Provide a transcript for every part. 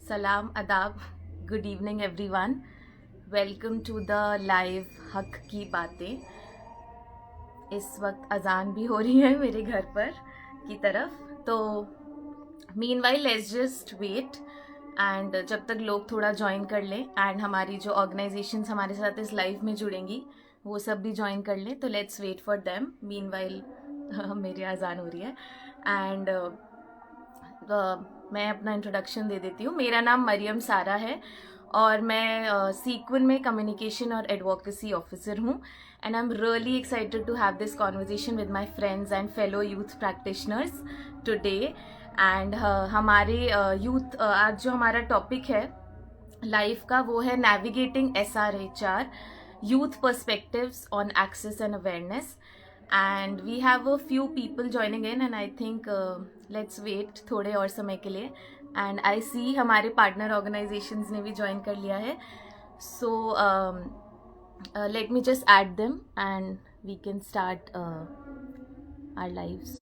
सलाम अदाब, good evening everyone. Welcome to the live हक की बातें। इस वक्त अजान भी हो रही है मेरे घर पर की तरफ, तो meanwhile let's just wait and जब तक लोग थोड़ा ज्वाइन कर लें एंड हमारी जो ऑर्गेनाइजेशंस हमारे साथ इस लाइव में जुड़ेंगी वो सब भी ज्वाइन कर लें, तो let's wait for them. Meanwhile मेरी अजान हो रही है एंड मैं अपना इंट्रोडक्शन दे देती हूँ। मेरा नाम मरियम सारा है और मैं सीक्वन में कम्युनिकेशन और एडवोकेसी ऑफिसर हूँ and I am really excited to have this conversation with my friends and fellow youth practitioners today. And हमारे यूथ आज जो हमारा टॉपिक है लाइफ का वो है navigating SRHR youth perspectives on access and awareness. And we have a few people joining in and I think let's wait थोड़े और समय के लिए। एंड आई सी हमारे पार्टनर ऑर्गेनाइजेशंस ने भी ज्वाइन कर लिया है, so let me just add them and we can start our lives.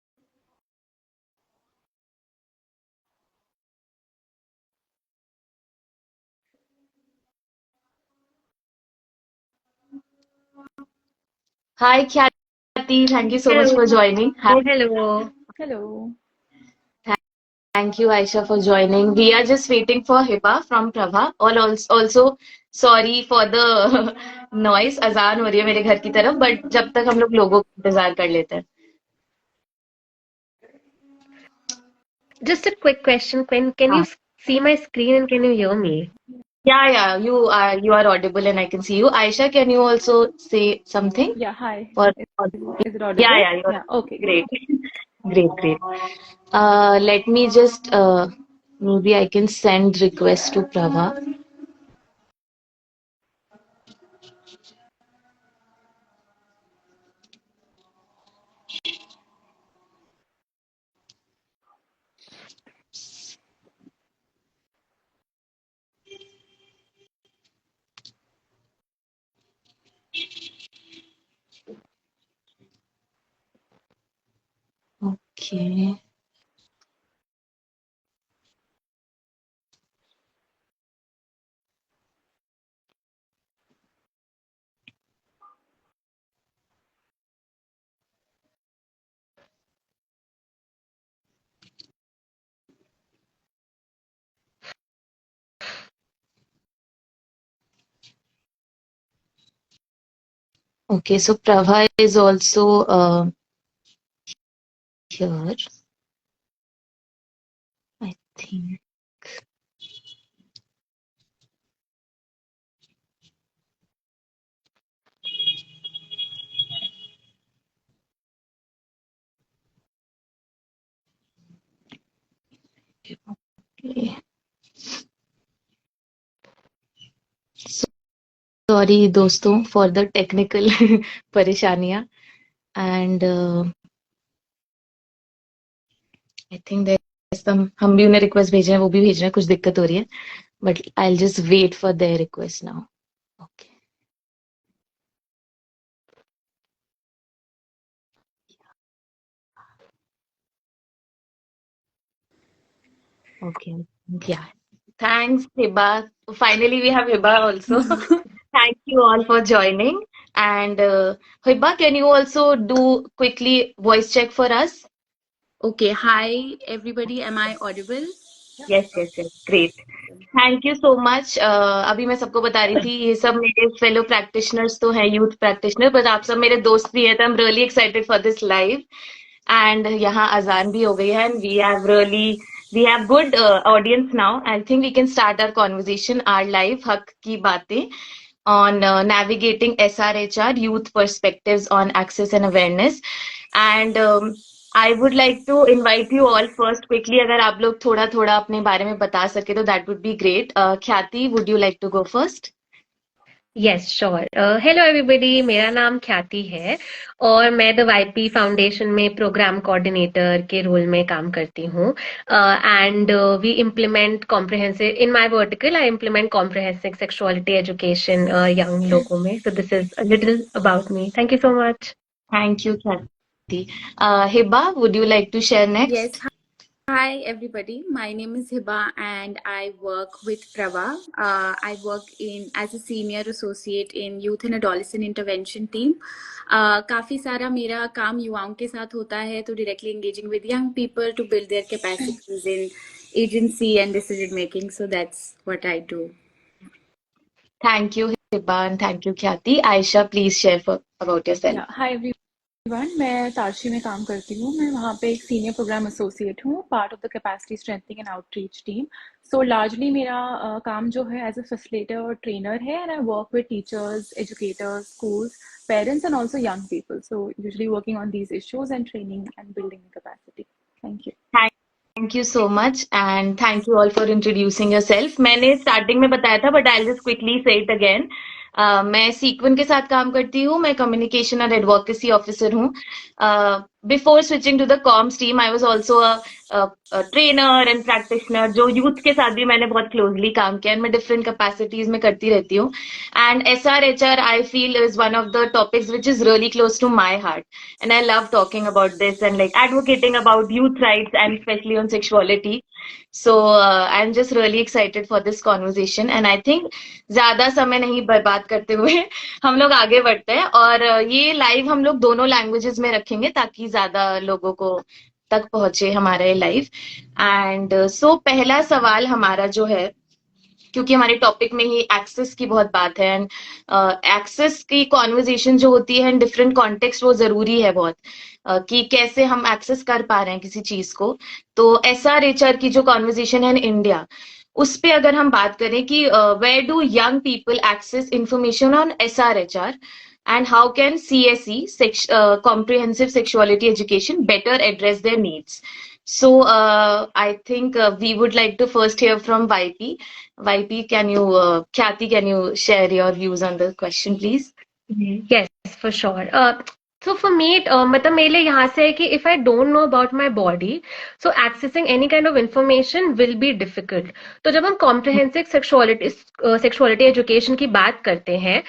Hi Khyati, thank you so much Hello. for joining. Hello. Hello. Thank you, Aisha, for joining. We are just waiting for Hiba from Prabha. Also, sorry for the noise. अजान हो रही है मेरे घर की तरफ, but जब तक हम लोग लोगों का इंतजार कर लेते हैं. Just a quick question. Can you हाँ. see my screen and can you hear me? Yeah, you are audible and I can see you. Aisha, can you also say something? Yeah, hi. For Is it yeah, audible? you're Yeah, okay, great, great. great. Let me just maybe I can send request to Prabha. Okay. Okay, so Prabha is also here, I think. Okay. Sorry दोस्तों for the technical परेशानियाँ and I think there's some हम भी उन्हें request भेज रहे हैं, वो भी भेज रहे हैं, कुछ दिक्कत हो रही है, but I'll just wait for their request now. Okay. Okay. Yeah. Thanks, Hiba. Finally, we have Hiba also. Thank you all for joining. And Hiba, can you also do quickly voice check for us? Okay, hi everybody. Am I audible? Yes. Great. Thank you so much. अभी मैं सबको बता रही थी ये सब मेरे fellow practitioners तो हैं, यूथ प्रैक्टिशनर, बट आप सब मेरे दोस्त भी हैं, तो I am really excited for this live. And यहाँ अजान भी हो गई है and we have good audience now. I think we can start our conversation, our live हक की बातें on navigating SRHR youth perspectives on access and awareness. And I would like to invite you all first quickly, अगर आप लोग थोड़ा थोड़ा अपने बारे में बता सके तो that would be great. Khyati, would you like to go first? Yes sure. Hello everybody, मेरा नाम ख्याति है और मैं द वाईपी फाउंडेशन में प्रोग्राम कोऑर्डिनेटर के रोल में काम करती हूँ। And we implement comprehensive in my vertical, I implement comprehensive sexuality education young लोगों में। So this is a little about me. Thank you so much. Thank you, Khyati. Hiba, would you like to share next? Yes. Hi, everybody. My name is Hiba, and I work with Prava. I work in as a senior associate in youth and adolescent intervention team. काफी सारा मेरा काम युवाओं के साथ होता है, तो directly engaging with young people to build their capacities in agency and decision making. So that's what I do. Thank you, Hiba, and thank you, Khyati. Aisha, please share about yourself. Hi everyone, मैं तारशी में काम करती हूँ। मैं वहाँ पे एक senior programme associate हूँ, part of the capacity strengthening and outreach team. So largely मेरा काम जो है एज अ फैसिलिटेटर और ट्रेनर है, and I work with teachers, educators, schools, parents and also young people. So usually working on these issues and training and building the capacity. Thank you. Thank you so much and thank you all for introducing yourself. मैंने starting में बताया था but I just quickly say it again. मैं सीक्वन के साथ काम करती हूँ। मैं कम्युनिकेशन और एडवोकेसी ऑफिसर हूँ। Before switching to the comms team I was also a trainer and practitioner, जो यूथ के साथ भी मैंने बहुत क्लोजली काम किया। मैं डिफरेंट कैपेसिटीज में करती रहती हूँ। And SRHR I feel is one of the topics which is really close to my heart, and I love talking about this and like advocating about youth rights and especially on sexuality. So I'm just really excited for this conversation and I think ज्यादा समय नहीं बर्बाद करते हुए हम लोग आगे बढ़ते हैं और ये लाइव हम लोग दोनों लैंग्वेजेस में रखेंगे ताकि ज्यादा लोगों को तक पहुंचे हमारा ये लाइव। एंड सो पहला सवाल हमारा जो है, क्योंकि हमारे टॉपिक में ही एक्सेस की बहुत बात है एंड एक्सेस की कॉन्वर्जेशन जो होती है इन डिफरेंट कॉन्टेक्स्ट वो जरूरी है बहुत, कि कैसे हम एक्सेस कर पा रहे हैं किसी चीज को। तो SRHR की जो कॉन्वर्जेशन है इन इंडिया, उस पे अगर हम बात करें कि where do young people access information on SRHR and how can CSE, comprehensive sexuality education, better address their needs? So I think we would like to first hear from YP. YP, Khyati, can you share your views on the question, please? Yes, for sure. So for me, मतलब मेरे लिए यहाँ से है कि if I don't know about my body, so accessing any kind of information will be difficult. तो जब हम comprehensive sexuality education की बात करते हैं,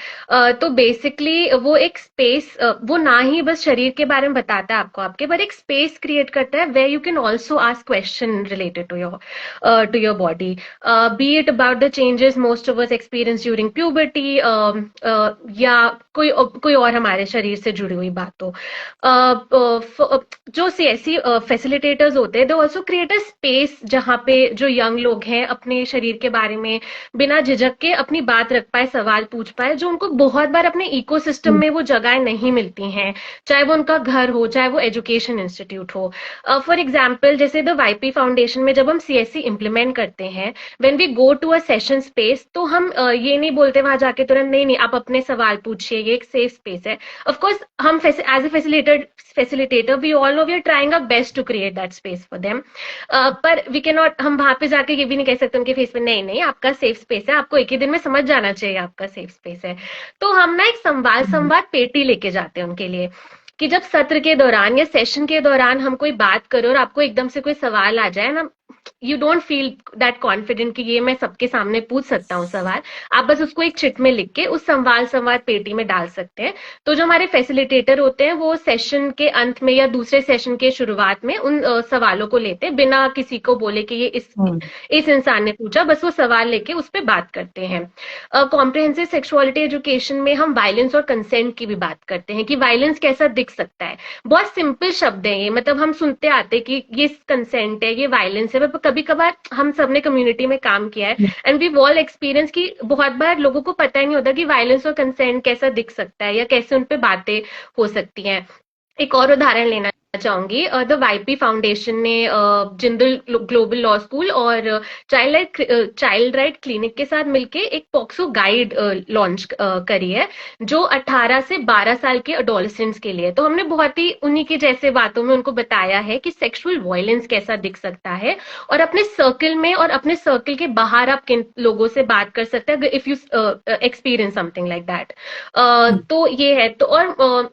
तो basically वो एक space, वो ना ही बस शरीर के बारे में बताता है आपको आपके, पर एक space create करता है where you can also ask question related to your body, be it about the changes most of us experience during puberty, या कोई और हमारे शरीर से जुड़ी हुई बात हो। जो CSE फैसिलिटेटर्स होते हैं, they also create a space जहाँ पे जो यंग लोग हैं अपने शरीर के बारे में बिना झिझक के अपनी बात रख पाए, सवाल पूछ पाए, जो उनको बहुत बार अपने इकोसिस्टम में वो जगह नहीं मिलती हैं, चाहे वो उनका घर हो, चाहे वो एजुकेशन इंस्टीट्यूट हो। फॉर एग्जाम्पल, जैसे द वाईपी फाउंडेशन में जब हम CSE इम्प्लीमेंट करते हैं, when we go to a session space, तो हम ये नहीं बोलते वहां जाके तुरंत नहीं आप अपने सवाल पूछिए, ये एक सेफ स्पेस है। ऑफ कोर्स हम as a facilitator we all know we are trying our best to create that space for them, पर we cannot, हम वहां पे जाके ये भी नहीं कह सकते उनके फेस पे नहीं आपका सेफ स्पेस है, आपको एक ही दिन में समझ जाना चाहिए आपका सेफ स्पेस है। तो हम ना एक संवाद पेटी लेके जाते हैं उनके लिए, कि जब सत्र के दौरान या सेशन के दौरान हम कोई बात करें और आपको एकदम से कोई सवाल आ जाए ना, you don't feel that confident कि ये मैं सबके सामने पूछ सकता हूँ सवाल, आप बस उसको एक चिट में लिख के उस संवाद पेटी में डाल सकते हैं। तो जो हमारे फैसिलिटेटर होते हैं वो सेशन के अंत में या दूसरे सेशन के शुरुआत में उन सवालों को लेते हैं, बिना किसी को बोले कि ये इस इंसान ने पूछा, बस वो सवाल लेके उस पर बात करते हैं। कॉम्प्रिहेंसिव सेक्सुअलिटी एजुकेशन में हम वायलेंस और कंसेंट की भी बात करते हैं कि वायलेंस कैसा दिख सकता है। बहुत सिंपल शब्द है ये, मतलब हम सुनते आते कि ये कंसेंट है, ये वायलेंस है, पर कभी कभार हम सबने कम्युनिटी में काम किया है एंड वी ऑल एक्सपीरियंस कि बहुत बार लोगों को पता ही नहीं होता कि वायलेंस और कंसेंट कैसा दिख सकता है या कैसे उन पे बातें हो सकती हैं। एक और उदाहरण लेना चाहूंगी। द वाईपी फाउंडेशन ने जिंदल ग्लोबल लॉ स्कूल और चाइल्ड राइट क्लिनिक के साथ मिलके एक पॉक्सो गाइड लॉन्च करी है, जो 18 से 12 साल के अडोलेसेंट्स के लिए। तो हमने बहुत ही उन्हीं के जैसे बातों में उनको बताया है कि सेक्सुअल वायलेंस कैसा दिख सकता है, और अपने सर्कल में और अपने सर्कल के बाहर आप किन लोगों से बात कर सकते हैं if you experience something like that. तो ये है। तो और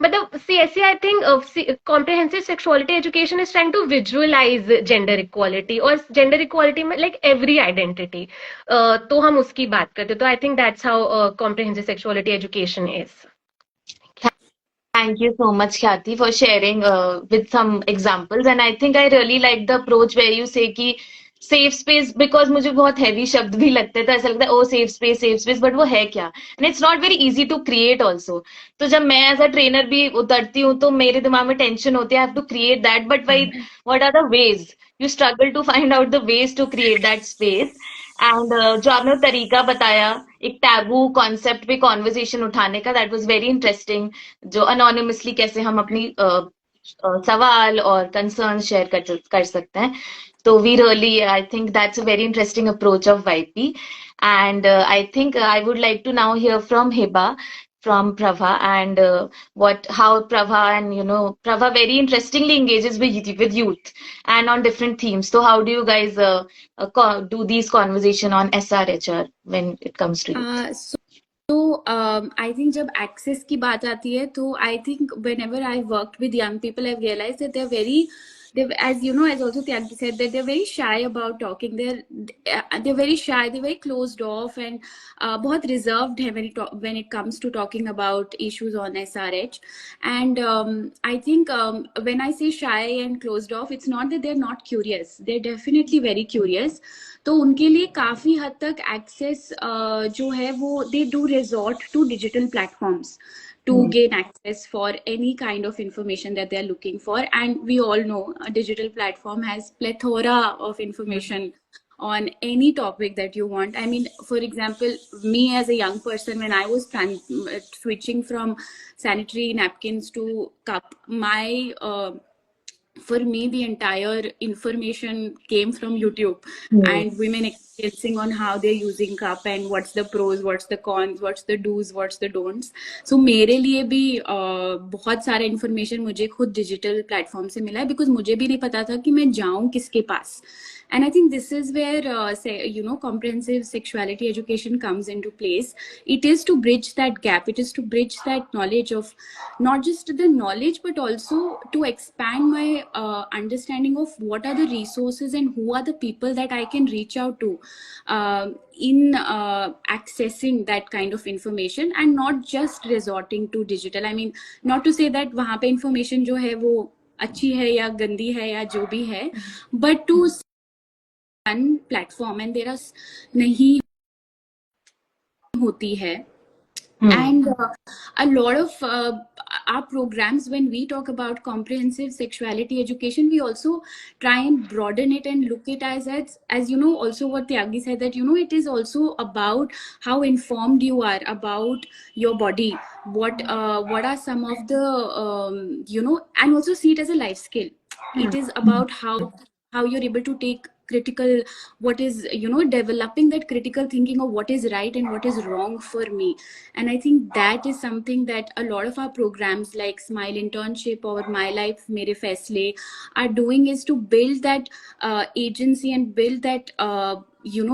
मतलब CSE, I think comprehensive sexuality education is trying to visualize gender equality, और gender equality में like every identity, तो हम उसकी बात करते। तो I think that's how comprehensive sexuality education is. Thank you so much, Khyati, for sharing with some examples. And I think I really like the approach where you say कि safe space, because मुझे बहुत heavy शब्द भी लगते हैं, तो ऐसा लगता है ओ safe space, but वो है क्या? And it's not very easy to create also. तो जब मैं as a trainer भी उतरती हूँ तो मेरे दिमाग में tension होती है, I have to create that, but what are the ways? You struggle to find out the ways to create that space. And जो आपने वो तरीका बताया एक टैबू कॉन्सेप्ट पे कॉन्वर्सेशन उठाने का, दैट वाज वेरी इंटरेस्टिंग, जो अनोनिमसली कैसे हम अपनी सवाल और कंसर्न शेयर कर सकते हैं। तो we really, I think that's a very interesting approach of YP. And I think I would like to now hear from Hiba, from Prabha, and how Prabha, and Prabha very interestingly engages with youth and on different themes. So how do you guys do these conversation on SRHR when it comes to youth? I think जब access की बात आती है, तो I think whenever I worked with young people, I've realized that they're very, as you know, as also Tyanti said, that they're very shy about talking. They're very shy. They're very closed off, and बहुत reserved है when it comes to talking about issues on SRH. And I think when I say shy and closed off, it's not that they're not curious. They're definitely very curious. तो उनके लिए काफी हद तक access जो है वो they do resort to digital platforms to gain access for any kind of information that they are looking for. And we all know a digital platform has plethora of information on any topic that you want. I mean, for example, me as a young person, when I was switching from sanitary napkins to cup, for me, the entire information came from YouTube, and women experiencing on how they're using cup and what's the pros, what's the cons, what's the do's, what's the don'ts. So मेरे लिए भी बहुत सारा information मुझे खुद digital platform से मिला है, because मुझे भी नहीं पता था कि मैं जाऊँ किसके पास. And I think this is where comprehensive sexuality education comes into place. It is to bridge that gap. It is to bridge that knowledge of, not just the knowledge, but also to expand my understanding of what are the resources and who are the people that I can reach out to in accessing that kind of information, and not just resorting to digital. I mean, not to say that वहाँ पे information जो है वो अच्छी है या गंदी है या जो भी है, but to one platform, and there are नहीं होती है. And a lot of our programs, when we talk about comprehensive sexuality education, we also try and broaden it and look it as you know, also what Tyagi said, that it is also about how informed you are about your body, what are some of the and also see it as a life skill. It is about how you're able to take critical, what is developing that critical thinking of what is right and what is wrong for me. And I think that is something that a lot of our programs like Smile Internship or My Life Mere Faisle are doing, is to build that agency and build that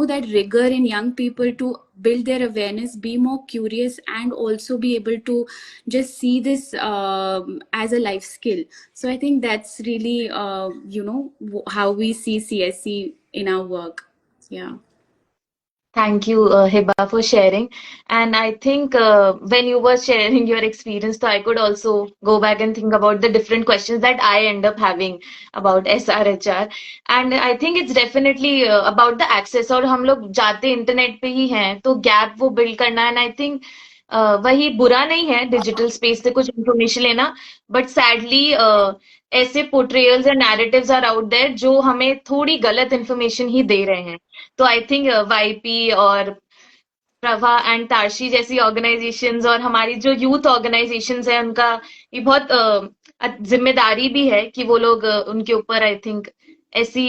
that rigor in young people, to build their awareness, be more curious, and also be able to just see this as a life skill. So I think that's really how we see CSE in our work. Yeah. Thank you, Hiba, for sharing. And I think when you were sharing your experience, so I could also go back and think about the different questions that I end up having about SRHR. And I think it's definitely about the access. और हम लोग जाते internet पे ही हैं, तो gap वो build करना. And I think वही बुरा नहीं है डिजिटल स्पेस से कुछ इंफॉर्मेशन लेना, बट सैडली ऐसे पोर्ट्रेयल्स या नैरेटिव्स आर आउट देयर जो हमें थोड़ी गलत इंफॉर्मेशन ही दे रहे हैं. तो आई थिंक वाईपी और प्रभा एंड तारशी जैसी ऑर्गेनाइजेशंस और हमारी जो यूथ ऑर्गेनाइजेशंस है, उनका ये बहुत जिम्मेदारी भी है कि वो लोग उनके ऊपर आई थिंक ऐसी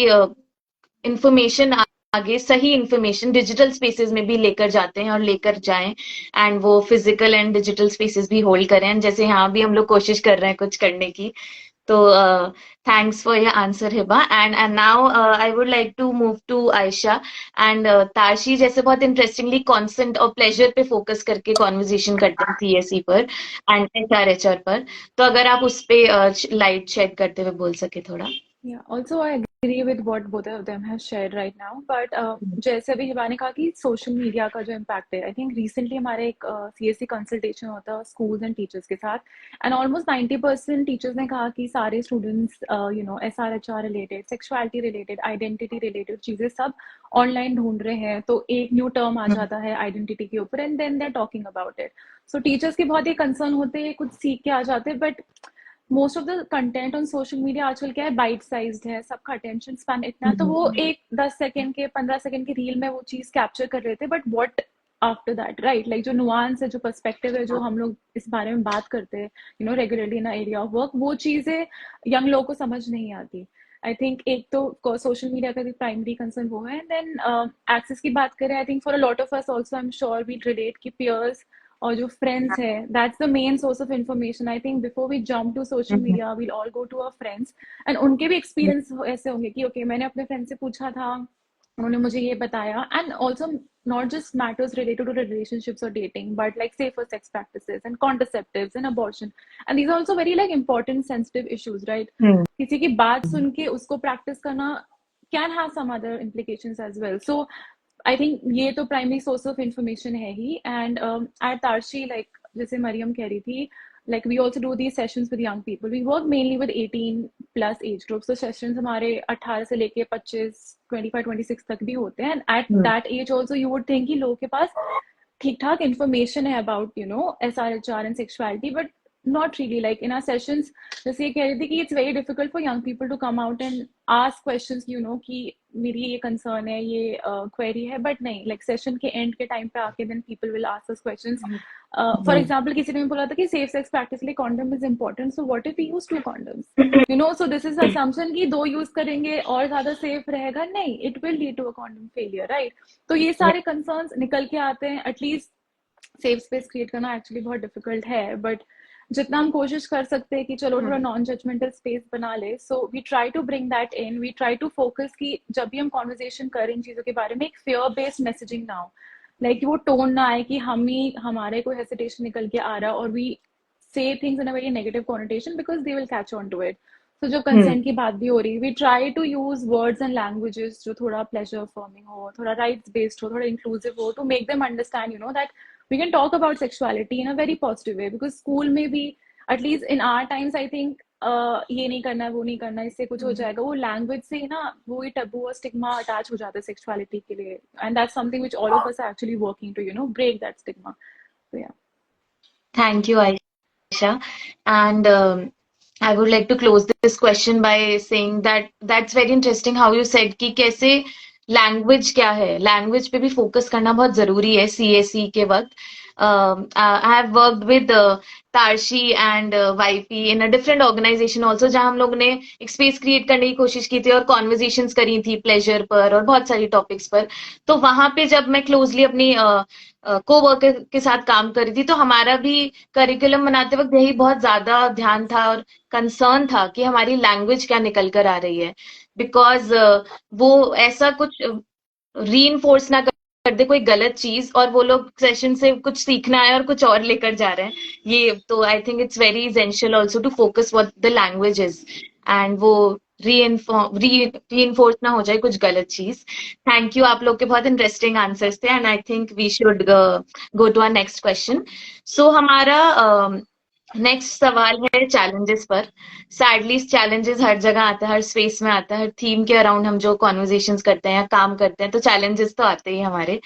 इंफॉर्मेशन आगे सही इंफॉर्मेशन डिजिटल स्पेसेस में भी लेकर जाते हैं और लेकर जाएं एंड वो फिजिकल एंड डिजिटल स्पेसेस भी होल्ड करें जैसे यहाँ भी हम लोग कोशिश कर रहे हैं कुछ करने की तो thanks for your answer Hiba and now I would like to move to Aisha and तारशी जैसे बहुत इंटरेस्टिंगली कॉन्सेंट और प्लेजर पे फोकस करके कॉन्वर्जेशन करते हैं सीएसई पर एंड एचआर पर तो अगर आप उस पे लाइट शेड करते हुए बोल सके थोड़ा Yeah, also I agree with what both of them have shared right now. But जैसे अभी हिबा ने कहा कि सोशल मीडिया का जो इम्पैक्ट है, आई थिंक रिसेंटली हमारे एक सीएससी कंसल्टेशन होता है स्कूल्स एंड टीचर्स के साथ एंड ऑलमोस्ट 90% टीचर्स ने कहा कि सारे students SRHR related, sexuality related, identity related चीज़ें सब ऑनलाइन ढूंढ रहे हैं. तो एक न्यू टर्म आ जाता है आइडेंटिटी के ऊपर and then they are talking about it. So teachers के बहुत ही कंसर्न होते हैं, कुछ सीख के आ जाते हैं, but most of the content on social media आजकल क्या है, बाइट साइज्ड है, सबका अटेंशन स्पैन इतना है, तो वो एक 10 सेकंड के 15 सेकंड के रील में वो चीज कैप्चर कर रहे थे, but what after that, right? Like जो नुआंस है, जो पर्सपेक्टिव है, जो हम लोग इस बारे में बात करते हैं regularly in area of work, वो चीजें यंग लोगों को समझ नहीं आती. आई थिंक एक तो सोशल मीडिया का भी प्राइमरी कंसर्न वो है. देन एक्सेस की बात करें, I think for a lot of us also, I am sure we relate कि peers और जो फ्रेंड्स है, that's the main source of information. I think before we jump to social media we'll all go to our friends and उनके भी experience ऐसे होंगे कि okay मैंने अपने फ्रेंड से पूछा था, उन्होंने मुझे ये बताया. And also not just matters related to the relationships or dating, but like safer sex practices and contraceptives and abortion, and these are also very like important sensitive issues, right? किसी की बात सुन के उसको practice करना can have some other implications as well. So I think ये तो primary source of information है ही. And eight तारशी, like जैसे मरियम कह रही थी, like we also do these sessions with young people. We work mainly with 18 plus age groups. So sessions हमारे 18 से लेके 25, 25, 26 तक भी होते हैं. And at that age also you would think कि लोगों के पास ठीक ठाक information है about SRHR and sexuality, but not really. Like in our sessions, जैसे ये कह रही थी कि it's very difficult for young people to come out and ask questions, कि मेरी ये concern है, ये query है, but नहीं, like session के end के time पे आके then people will ask us questions. For example, किसी ने बोला था कि safe sex practice लिए condom is important, so what if we use 2 condoms? So this is the assumption कि 2 use करेंगे और ज़्यादा safe रहेगा. नहीं, it will lead to a condom failure, right? तो ये सारे concerns निकल के आते हैं. At least safe space create करना actually बहुत difficult है, but जितना हम कोशिश कर सकते हैं कि चलो थोड़ा नॉन जजमेंटल स्पेस बना ले. So we try to bring that in. We try to focus कि जब भी हम कॉन्वर्जेशन करें इन चीज़ों के बारे में, एक फेयर बेस्ड मैसेजिंग ना हो. लाइक वो टोन ना आए कि हमारे कोई हेसिटेशन निकल के आ रहा और we say things in a very negative connotation because they will catch on to it. तो जो कंसेंट की बात भी हो रही है, we try to use words and languages जो थोड़ा प्लेजर फॉर्मिंग हो, थोड़ा राइट्स बेस्ड हो, थोड़ा इंक्लूसिव हो, to make them understand that we can talk about sexuality in a very positive way. Because school में भी, at least in our times, I think ये नहीं करना है, वो नहीं करना है, इससे कुछ हो जाएगा, वो लैंग्वेज से ना वो टैबू और स्टिग्मा अटैच हो जाता है सेक्सुअलिटी के लिए. And that's something which all of us are actually working to break that stigma. So yeah. Thank you, Aisha. And I would like to close this question by saying that that's very interesting how you said कि कैसे language क्या है, language पे भी focus करना बहुत जरूरी है सीएसई के वक्त. I have worked with Tarshi and YP in a different organization also, जहां हम लोग ने एक स्पेस क्रिएट करने की कोशिश की थी और कॉन्वर्जेशंस करी थी प्लेजर पर और बहुत सारी टॉपिक्स पर. तो वहां पे जब मैं क्लोजली अपनी को-वर्कर के साथ काम कर रही थी, तो हमारा भी करिकुलम बनाते वक्त यही बहुत ज्यादा ध्यान था और कंसर्न था कि हमारी लैंग्वेज क्या निकल कर आ रही है. बिकॉज वो ऐसा कुछ रीइंफोर्स ना कर दे कोई गलत चीज और वो लोग सेशन से कुछ सीखना है और कुछ और लेकर जा रहे हैं. ये तो I think it's very essential also to focus what the language is and वो रीइंफोर्स ना हो जाए कुछ गलत चीज. थैंक यू, आप लोग के बहुत इंटरेस्टिंग आंसर्स थे and I think we should go to our next question. So हमारा नेक्स्ट सवाल है चैलेंजेस पर. सैडली चैलेंजेस हर जगह आता है, हर स्पेस में आता है, हर थीम के अराउंड हम जो कॉन्वर्जेशंस करते हैं या काम करते हैं तो चैलेंजेस तो आते ही हमारे.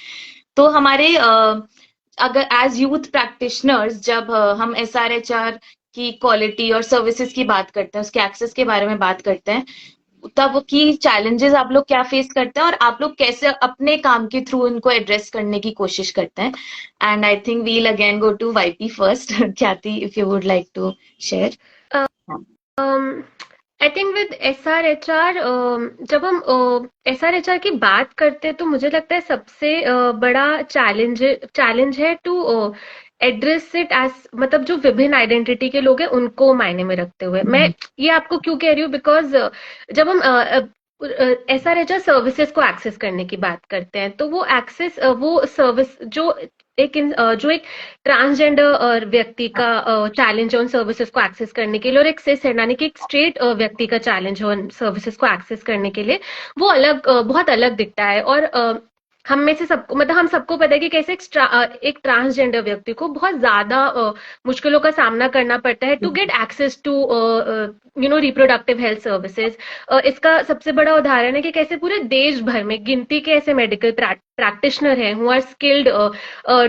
तो हमारे अगर एज यूथ प्रैक्टिशनर्स जब हम SRHR की क्वालिटी और सर्विसेज की बात करते हैं, उसके एक्सेस के बारे में बात करते हैं, तब की चैलेंजेस आप लोग क्या फेस करते हैं और आप लोग कैसे अपने काम के थ्रू इनको एड्रेस करने की कोशिश करते हैं. And I think we'll again go to YP first. Khyati, if you would like to share. I think with SRHR, जब हम SRHR की बात करते हैं तो मुझे लगता है सबसे बड़ा चैलेंज है टू एड्रेस इट एज, मतलब जो विभिन्न आइडेंटिटी के लोग हैं उनको मायने में रखते हुए। मैं ये आपको क्यों कह रही हूँ, बिकॉज जब हम SRHR सर्विसेज को एक्सेस करने की बात करते हैं तो वो सर्विस जो एक ट्रांसजेंडर व्यक्ति का चैलेंज है उन सर्विसेज को एक्सेस करने के लिए, और एक सिस है यानी कि एक स्ट्रेट व्यक्ति का चैलेंज है उन सर्विसेज को एक्सेस करने के लिए, वो बहुत अलग दिखता है। और हम में से सबको, मतलब हम सबको पता है कि कैसे एक ट्रांसजेंडर व्यक्ति को बहुत ज्यादा मुश्किलों का सामना करना पड़ता है to get access to reproductive health services. इसका सबसे बड़ा उदाहरण है कि कैसे पूरे देश भर में गिनती के ऐसे मेडिकल practitioner हैं who are skilled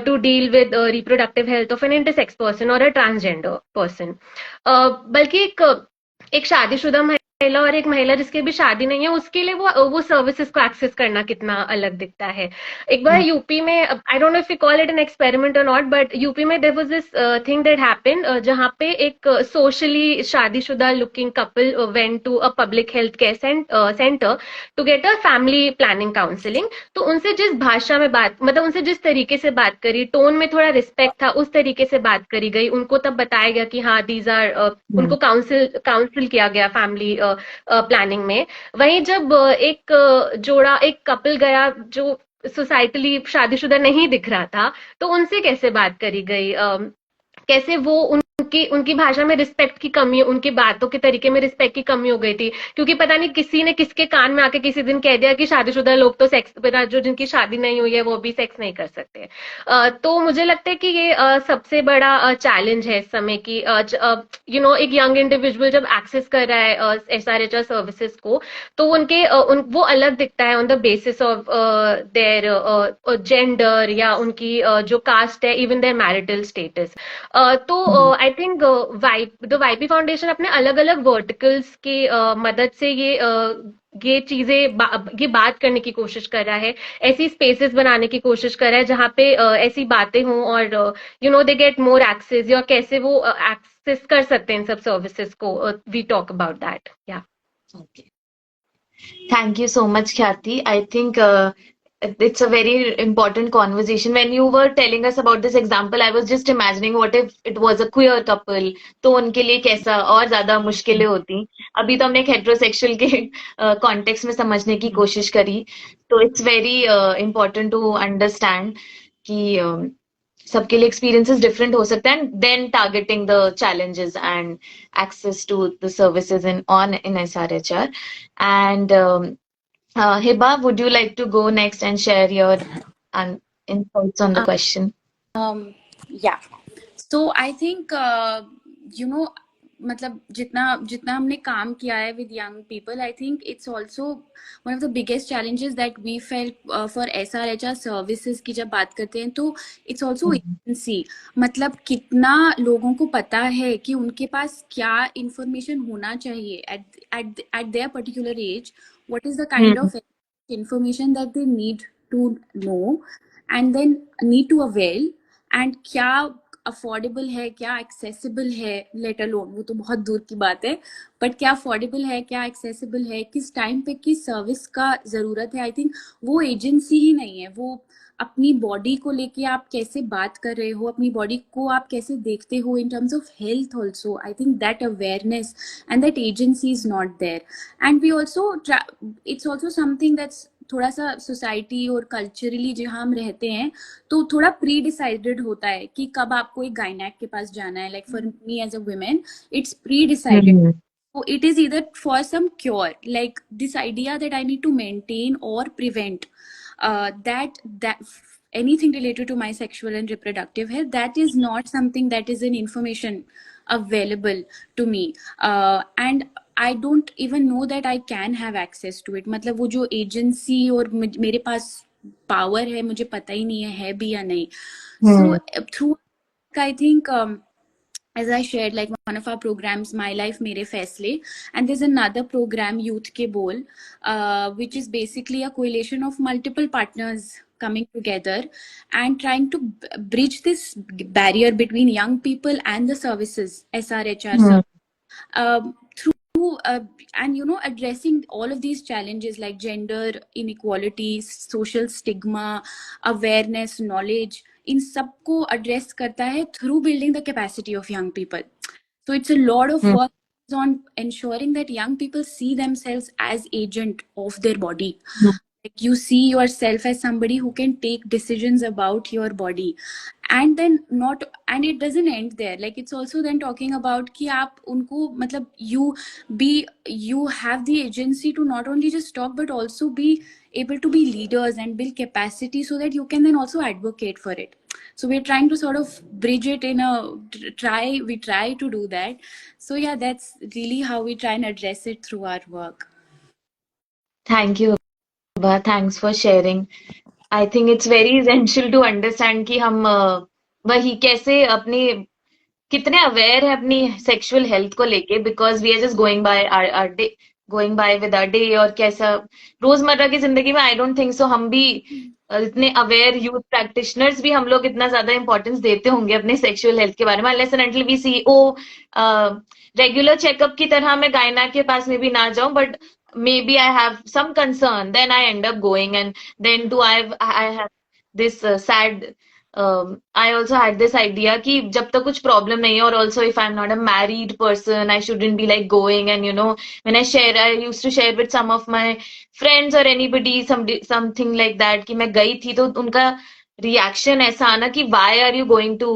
to deal with reproductive health of an intersex person or a transgender person. बल्कि एक शादीशुदा महिला और एक महिला जिसकी भी शादी नहीं है उसके लिए वो सर्विसेज को एक्सेस करना कितना अलग दिखता है। एक बार यूपी में, I don't know if you call it an experiment और नॉट, बट यूपी में there was this thing that happened जहाँ पे एक सोशली शादीशुदा looking couple went to a public health care centre to get a family planning counselling. तो उनसे जिस भाषा में मतलब उनसे जिस तरीके से बात करी, टोन में थोड़ा रिस्पेक्ट था, उस तरीके से बात करी गई। उनको तब बताया गया कि हाँ दीज आर, उनको काउंसिल किया गया फैमिली प्लानिंग में। वहीं जब एक कपल गया जो सोसाइटली शादीशुदा नहीं दिख रहा था, तो उनसे कैसे बात करी गई, कैसे वो उनकी भाषा में रिस्पेक्ट की कमी, उनकी बातों के तरीके में रिस्पेक्ट की कमी हो गई थी, क्योंकि पता नहीं किसी ने किसके कान में आके किसी दिन कह दिया कि शादीशुदा लोग तो सेक्स, जो जिनकी शादी नहीं हुई है वो भी सेक्स नहीं कर सकते। तो मुझे लगता है कि ये सबसे बड़ा चैलेंज है इस समय की, एक यंग इंडिविजुअल जब एक्सेस कर रहा है SRHR सर्विसेज को, तो वो अलग दिखता है on the basis of their gender या उनकी जो कास्ट है, इवन देयर मैरिटल स्टेटस। तो I think the YP foundation अपने अलग अलग वर्टिकल्स की मदद से ये बात करने की कोशिश कर रहा है, ऐसी स्पेसेस बनाने की कोशिश कर रहा है जहाँ पे ऐसी बातें हों और दे गेट मोर एक्सेस, या कैसे वो एक्सेस कर सकते हैं इन सब सर्विसेज को। We talk about that. या Thank you so much, Khyati. I think it's a very important conversation. When you were telling us about this example, I was just imagining what if it was a queer couple, तो उनके लिए कैसा और ज्यादा मुश्किलें होती। अभी तो हमने एक हेट्रोसेक्सुअल के कॉन्टेक्स्ट में समझने की कोशिश करी, तो it's very important to understand कि सबके लिए एक्सपीरियंसेस डिफरेंट हो सकते हैं, then targeting the challenges and access to the services in SRHR. And Hiba, would you like to go next and share your insights on the question? Yeah. So I think मतलब जितना हमने काम किया है with young people, I think it's also one of the biggest challenges that we felt for SRHR services की जब बात करते हैं, तो it's also agency, मतलब कितना लोगों को पता है कि उनके पास क्या information होना चाहिए at their particular age, what is the kind of information that they need to know and then need to avail, and क्या अफोर्डेबल है, क्या एक्सेसिबल है, लेट अलोन वो तो बहुत दूर की बात है, बट क्या अफोर्डेबल है, क्या एक्सेसिबल है, किस टाइम पे किस सर्विस का जरूरत है। आई थिंक वो एजेंसी ही नहीं है, वो अपनी बॉडी को लेके आप कैसे बात कर रहे हो, अपनी बॉडी को आप कैसे देखते हो in terms of health also. I think that awareness and that agency is not there, and we also it's also something that's थोड़ा सा सोसाइटी और कल्चरली जहाँ हम रहते हैं तो थोड़ा प्री डिसाइडेड होता है कि कब आपको एक गायनेक के पास जाना है। Like for me as a women it's pre decided, so it is either for some cure, like this idea that I need to maintain or prevent that anything related to my sexual and reproductive health, that is not something that is an information available to me, and I don't even know that I can have access to it. मतलब वो जो agency और मेरे पास power है मुझे पता ही नहीं है भी या नहीं। So through I think as I shared, like one of our programs, My Life Mere Faisle, and there's another program, Youth Ke Bol, which is basically a coalition of multiple partners coming together and trying to bridge this barrier between young people and the services, SRHR services. through and addressing all of these challenges like gender inequalities, social stigma, awareness, knowledge, इन सबको address करता है through building the capacity of young people. So it's a lot of work on ensuring that young people see themselves as agent of their body. Like you see yourself as somebody who can take decisions about your body, and then not, and it doesn't end there. Like it's also then talking about कि आप उनको मतलब you have the agency to not only just talk but also be able to be leaders and build capacity so that you can then also advocate for it. So we're trying to sort of bridge it in we try to do that. So yeah, that's really how we try and address it through our work. Thank you, Hiba. Thanks for sharing. I think it's very essential to understand कि हम वही कैसे अपनी कितने aware है अपनी sexual health को लेके, because we are just going by with our day, और कैसा रोजमर्रा की जिंदगी में आई डोंट थिंक सो हम भी इतने अवेयर यूथ प्रैक्टिशनर्स भी हम लोग इतना ज्यादा इंपॉर्टेंस देते होंगे अपने सेक्सुअल हेल्थ के बारे में, unless and until we see regular checkup की तरह मैं गायना के पास में भी ना जाऊं, but maybe I have some concern, then I end up going, and then I have this sad I also had this idea कि जब तक कुछ problem नहीं है, और also if I'm not a married person I shouldn't be like going, and when I used to share with some of my friends or anybody something like that कि मैं गई थी, तो उनका रिएक्शन ऐसा आना कि why are you going to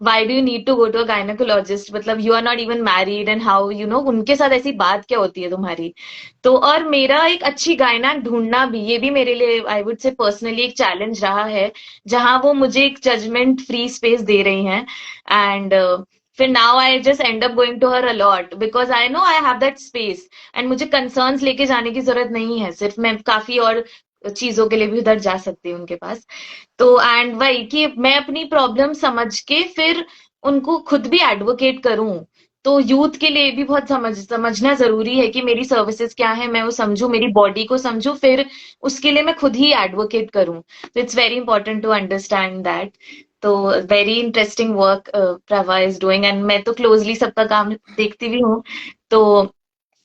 why do you need to go to a gynecologist, मतलब you are not even married and how उनके साथ ऐसी बात क्या होती है तुम्हारी। तो और मेरा एक अच्छी गायना ढूंढना भी, ये भी मेरे लिए आई वुड से पर्सनली एक चैलेंज रहा है, जहां वो मुझे एक जजमेंट फ्री स्पेस दे रही हैं, एंड फिर now I just end up going to her a lot because I know I have that space, and मुझे कंसर्न्स लेके जाने की जरूरत नहीं है, सिर्फ मैं काफी और चीजों के लिए भी उधर जा सकती हूँ उनके पास। तो एंड वही कि मैं अपनी प्रॉब्लम समझ के फिर उनको खुद भी एडवोकेट करूं, तो यूथ के लिए भी बहुत समझना जरूरी है कि मेरी सर्विसेज क्या है, मैं वो समझूं, मेरी बॉडी को समझूं, फिर उसके लिए मैं खुद ही एडवोकेट करूं। तो it's very important to understand that. तो very interesting work Prabha is doing, and मैं तो क्लोजली सबका काम देखती भी हूँ। तो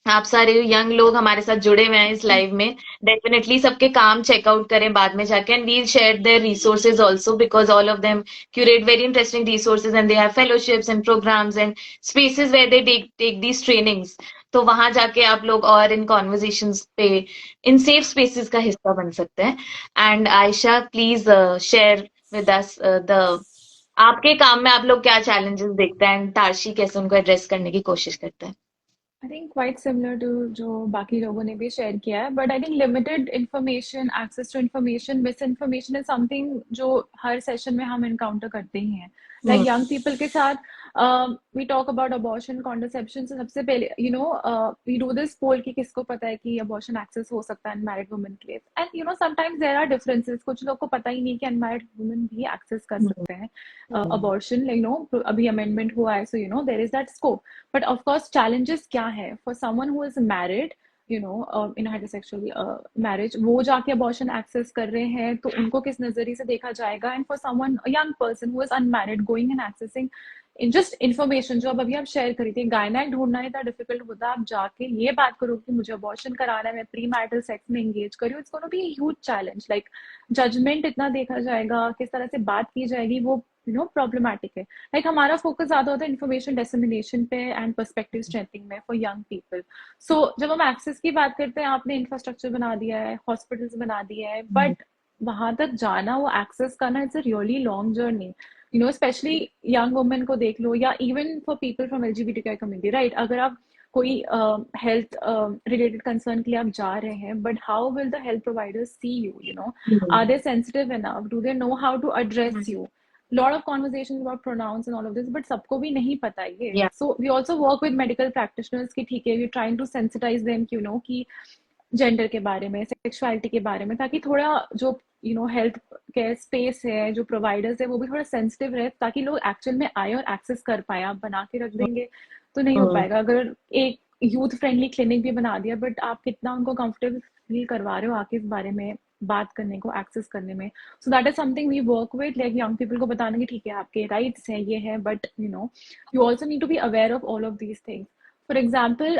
आप सारे यंग लोग हमारे साथ जुड़े हुए हैं इस लाइव में, डेफिनेटली सबके काम चेकआउट करें बाद में जाके, and we share their resources also because all of them curate very interesting resources and they have fellowships and programs and spaces where they take these trainings। तो वहां जाके आप लोग और इन कॉन्वर्जेशंस पे इन सेफ स्पेसेस का हिस्सा बन सकते हैं। And Ayesha please share with us the आपके काम में आप लोग क्या चैलेंजेस देखते हैं, एंड तारशी कैसे उनको एड्रेस करने की कोशिश करते हैं। I think quite similar to जो बाकी लोगों ने भी शेयर किया है, but I think limited information, access to information, misinformation is something जो हर सेशन में हम इनकाउंटर करते ही हैं। लाइक यंग पीपल के साथ we talk about abortion, contraception, से सबसे पहले वी डू दिस पोल कि किसको पता है कि अबॉर्शन एक्सेस हो सकता है अनमैरिड वुमेन के लिए, and sometimes there are differences, कुछ लोग को पता ही नहीं कि अनमैरिड वुमेन भी एक्सेस कर सकते हैं अबॉर्शन। अभी अमेंडमेंट हुआ है, so there is that scope, but of course challenges क्या है for someone who is married, in a heterosexual marriage, वो जाके abortion access कर रहे हैं तो उनको किस नजरिए से देखा जाएगा, and for someone, a young person who is unmarried, going and accessing in just information जो अब अभी आप शेयर करी थी, गायना ढूंढना इतना डिफिकल्ट होता है, आप जाके ये बात करो कि मुझे अबॉर्शन कराना है, मैं प्री मैरिटल सेक्स में एंगेज करी हूँ, it's gonna be huge challenge. Like judgment इतना देखा जाएगा, किस तरह से बात की जाएगी, वो प्रॉब्लमैटिक है। लाइक हमारा फोकस ज्यादा होता है इन्फॉर्मेशन डिसेमिनेशन पे एंड पर्सपेक्टिव स्ट्रेंथनिंग में फॉर यंग पीपल। सो जब हम एक्सेस की बात करते हैं, आपने इंफ्रास्ट्रक्चर बना दिया है, हॉस्पिटल्स बना दिया है, बट वहां तक जाना, वो एक्सेस करना, it's a really long journey. Specially young women को देख लो, या even for people from LGBTQI community, right? अगर आप कोई हेल्थ रिलेटेड कंसर्न के लिए आप जा रहे हैं, but how will the health providers see you? Are they sensitive enough? Do they know how to address you? lot of conversations about pronouns and all of this, but सबको भी नहीं पता ये। Yeah. So we also work with medical practitioners कि ठीक है, we're trying to sensitize them कि gender के बारे में, सेक्सुअलिटी के बारे में, ताकि थोड़ा जो हेल्थ केयर स्पेस है, जो प्रोवाइडर्स है, वो भी थोड़ा सेंसिटिव रहे, ताकि लोग एक्चुअल में आए और एक्सेस कर पाए। आप बना के रख देंगे तो नहीं हो पाएगा। अगर एक यूथ फ्रेंडली क्लिनिक भी बना दिया, बट आप कितना उनको कंफर्टेबल फील करवा रहे हो आके इस बारे में बात करने को, एक्सेस करने में. So that is something we work with, like young people को बताना कि ठीक है आपके राइट्स हैं, ये है, but you also need to be aware of all of these things. For example,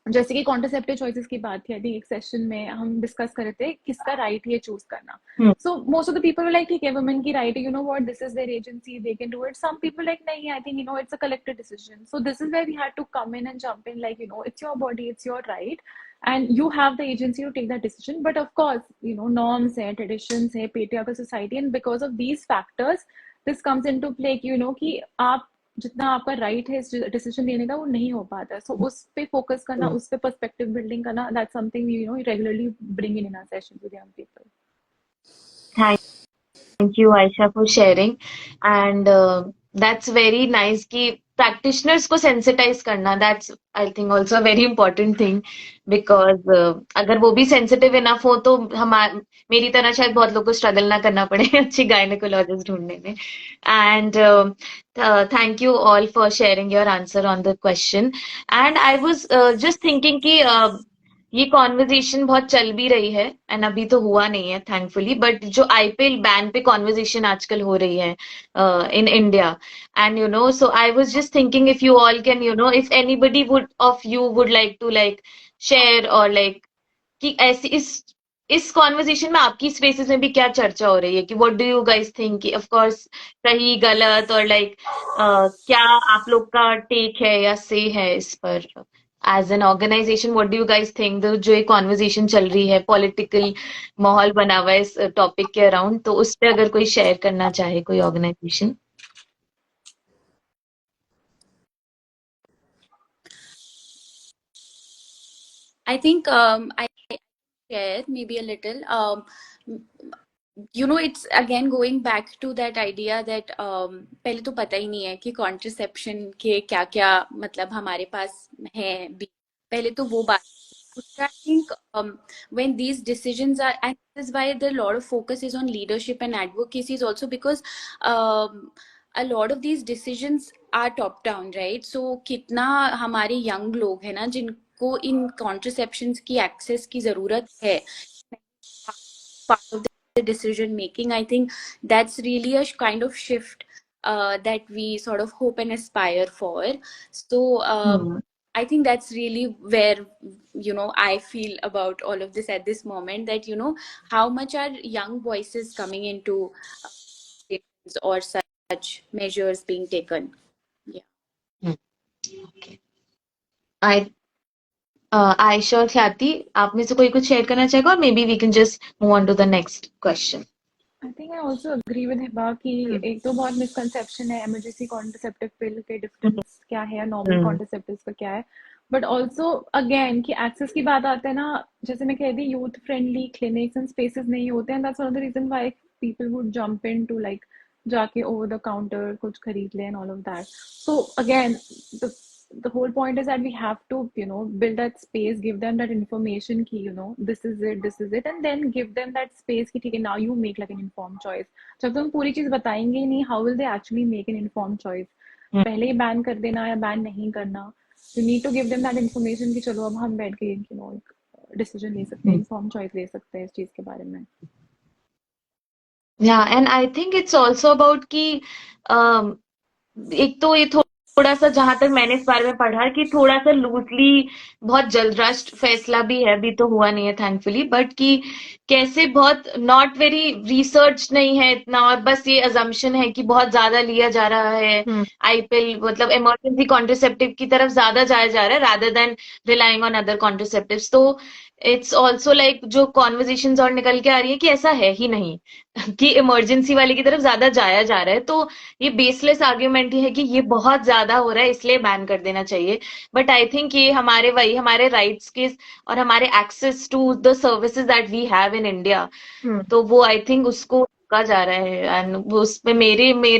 जैसे कि कॉन्ट्रासेप्टिव चॉइसेस की बात थी, आई थिंक एक सेशन में हम डिस्कस कर रहे थे किसका राइट है चूज करना. So most of the people like ठीक है वुमेन की राइट है, what, this is their agency, they can do it. Some people like नहीं, I think it's a collective decision. So this is where we had to come in and jump in, like it's your body, it's your right, and you have the agency to take that decision. But of course, norms hai, traditions hai, patriarchal society, and because of these factors this comes into play कि आप जितना आपका right है इस decision लेने का वो नहीं हो पाता है. सो उस पे फोकस करना, उस पे पर्सपेक्टिव बिल्डिंग करना, that's something we regularly bring in our sessions with young people. Thank you, Aisha, for sharing. And that's very nice कि practitioners को sensitize करना. That's, I think, also a very important thing because अगर वो भी sensitive enough हो तो मेरी तरह शायद बहुत लोगों को struggle ना करना पड़े अच्छी gynecologist ढूंढने में. And thank you all for sharing your answer on the question. And I was just thinking कि ये कॉन्वर्जेशन बहुत चल भी रही है एंड अभी तो हुआ नहीं है थैंकफुली, बट जो आईपीएल बैन पे कॉन्वर्जेशन आजकल हो रही है in India, and so I was just thinking if you all can if anybody would of you would like to share और कि ऐसी इस कॉन्वर्जेशन में आपकी स्पेसेस में भी क्या चर्चा हो रही है कि what do you guys think, of course सही गलत, और क्या आप लोग का टेक है या से है इस पर. As an organization what do you guys think, जो एक कॉन्वर्जेशन चल रही है, पॉलिटिकल माहौल बना हुआ है इस टॉपिक के अराउंड, तो उस पे अगर कोई शेयर करना चाहे कोई organisation. I think I share maybe a little. It's again going back to that idea that पहले तो पता ही नहीं है कि कॉन्ट्रसेप्शन के क्या क्या मतलब हमारे पास है. पहले तो वो बात. I think when these decisions are, and this is why the lot of focus is on leadership and advocacy is also because a lot of these decisions are top down, right? So कितना हमारे young लोग है ना जिनको इन contraceptions की access की जरूरत है, part of the decision making. I think that's really a kind of shift that we sort of hope and aspire for. So I think that's really where I feel about all of this at this moment, that how much are young voices coming into or such measures being taken. Okay. Aisha और ख्याति, आप में से कोई कुछ share करना चाहेगा, और maybe we can just move on to the next question. I think I also agree with Hiba कि एक तो बहुत मिसकंसेप्शन है emergency contraceptive pill के डिफरेंस क्या है या नॉर्मल कॉन्ट्रासेप्टिव्स का क्या है. बट ऑल्सो अगेन कि एक्सेस की बात आते हैं ना, जैसे मैं कह दी youth friendly clinics and spaces नहीं होते हैं. That's one of the reason why people would jump in to जाके ओवर द काउंटर कुछ खरीद लें and all of that. So again, the whole point is that we have to build that space, give them that information ki this is it, and then give them that space ki theek hai, now you make like an informed choice. जब तुम पूरी चीज बताएंगे ही नहीं, how will they actually make an informed choice? पहले ही ban कर देना या बैन नहीं करना, you need to give them that information कि चलो अब हम बैठ के डिसीजन ले सकते हैं, informed choice ले सकते हैं इस चीज के बारे में. Yeah, and I think it's also about कि एक तो ये थोड़ा सा, जहां तक मैंने इस बारे में पढ़ा, कि थोड़ा सा लूजली, बहुत जल्द रश्ड फैसला भी है, अभी तो हुआ नहीं है थैंकफुली, बट कि कैसे बहुत नॉट वेरी रिसर्च नहीं है इतना, और बस ये अजम्पशन है कि बहुत ज्यादा लिया जा रहा है आईपीएल, मतलब इमरजेंसी कॉन्ट्रासेप्टिव की तरफ ज्यादा जाया जा रहा है rather than relying on other contraceptives. तो इट्स ऑल्सो जो कॉन्वर्जेशंस और निकल के आ रही है कि ऐसा है ही नहीं कि इमरजेंसी वाले की तरफ ज्यादा जाया जा रहा है. तो ये बेसलेस आर्ग्यूमेंट है कि ये बहुत ज्यादा हो रहा है इसलिए बैन कर देना चाहिए. बट आई थिंक ये हमारे राइट्स के और हमारे access to the services that we have in India, तो वो आई थिंक उसको रोका जा रहा है. एंड उसमें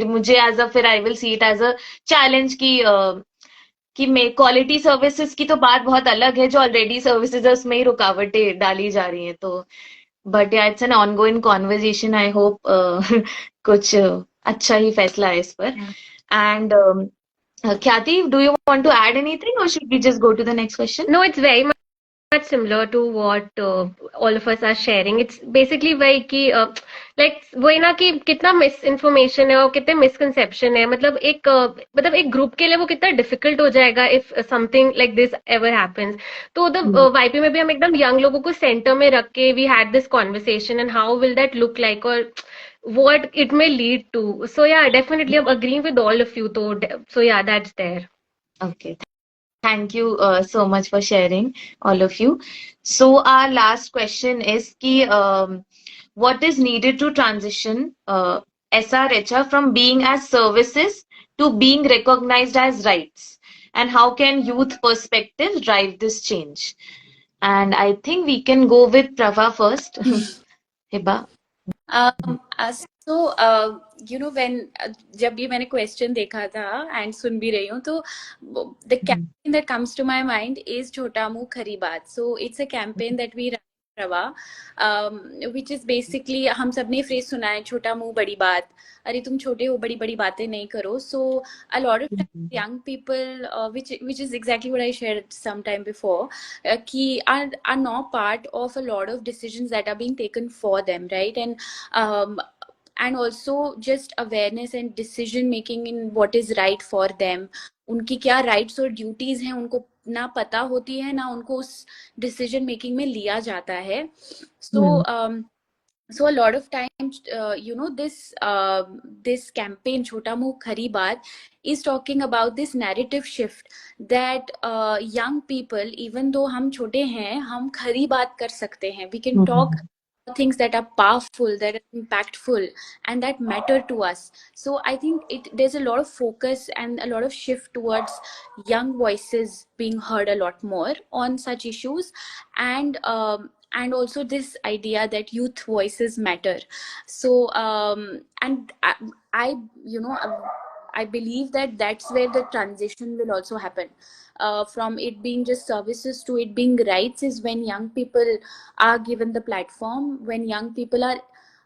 मुझे एज अ, फिर I will see it as a challenge कि क्वालिटी सर्विसेज की तो बात बहुत अलग है, जो ऑलरेडी सर्विसेज है उसमें ही रुकावटें डाली जा रही हैं. तो बट या it's an ongoing conversation. I hope कुछ अच्छा ही फैसला है इस पर. And Khyati, do you want to add anything or should we just go to the next question? No, it's very much similar to what all of us are sharing. It's basically वही कि like वही ना कि कितना miss information है और कितने misconception है, मतलब मतलब एक ग्रुप के लिए वो कितना डिफिकल्ट हो जाएगा if something like this ever happens. तो वाईपी में भी हम एकदम यंग लोगों को सेंटर में रख के we had this conversation and how will that look like और what it may lead to. So yeah, definitely I'm agreeing with all of you. So yeah, that's there. Okay. Thank you so much for sharing, all of you. So our last question is ki, what is needed to transition SRHR from being as services to being recognized as rights? And how can youth perspective drive this change? And I think we can go with Prava first. Hiba. So when जब ये मैंने question देखा था and सुन भी रही हूँ तो the campaign that comes to my mind is छोटा मुंह खरी बात. So it's a campaign that we प्रवा विच इज बेसिकली, हम सब ने फ्रेज सुना है छोटा मुंह बड़ी बात, अरे तुम छोटे हो बड़ी बड़ी बातें नहीं करो. So a lot of young people which is exactly what I shared some time before, ki are not part of a lot of decisions that are being taken for them, right? And also just awareness and decision making in what is right for them. उनकी क्या rights और duties हैं उनको ना पता होती है, ना उनको उस डिसीजन मेकिंग में लिया जाता है. So a lot of times this campaign Chhota Muh Khari Baat is talking about this narrative shift that young people, even though हम छोटे हैं, हम खरी बात कर सकते हैं. We can talk things that are powerful, that are impactful, and that matter to us. So I think there's a lot of focus and a lot of shift towards young voices being heard a lot more on such issues, and also this idea that youth voices matter. So and I believe that that's where the transition will also happen, from it being just services to it being rights, is when young people are given the platform, when young people are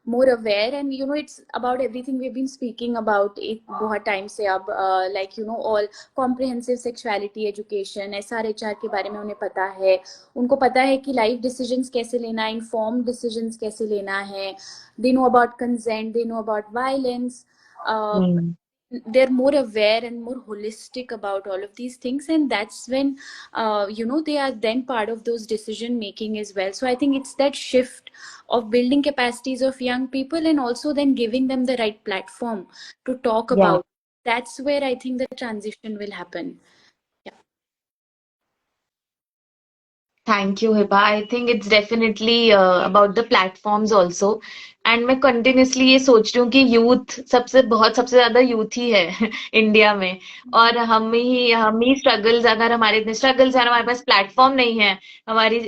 more aware. And it's about everything we've been speaking about it बहुत time से अब, like all comprehensive sexuality education, SRHR के बारे में उन्हें पता है, उनको पता है कि life decisions कैसे लेना है, informed decisions कैसे लेना है, they know about consent, they know about violence, they're more aware and more holistic about all of these things, and that's when they are then part of those decision making as well. So I think it's that shift of building capacities of young people and also then giving them the right platform to talk about. That's where I think the transition will happen. Thank you, Hiba. I think it's definitely about the platforms also. And मैं continuously ये सोच रही हूँ कि youth सबसे ज्यादा youth ही है India में, और हम ही स्ट्रगल्स, अगर हमारे इतने स्ट्रगल्स हैं, हमारे पास प्लेटफॉर्म नहीं है हमारी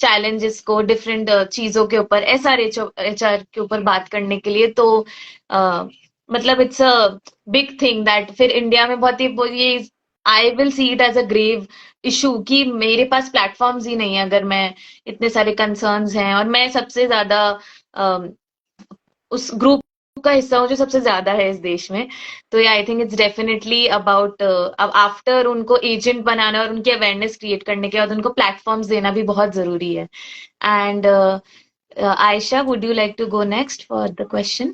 चैलेंजेस को, डिफरेंट चीजों के ऊपर, SRHR के ऊपर बात करने के लिए, तो मतलब it's a big thing that फिर इंडिया में बहुत ही ये I will see it as a grave issue कि मेरे पास प्लेटफॉर्म्स ही नहीं है, अगर मैं इतने सारे कंसर्न्स हैं और मैं सबसे ज्यादा उस ग्रुप का हिस्सा हूँ जो सबसे ज्यादा है इस देश में. तो I think it's definitely about अब आफ्टर उनको एजेंट बनाना और उनकी अवेयरनेस क्रिएट करने के बाद उनको प्लेटफॉर्म्स देना भी बहुत जरूरी है. And Aisha, would you like to go next for the question?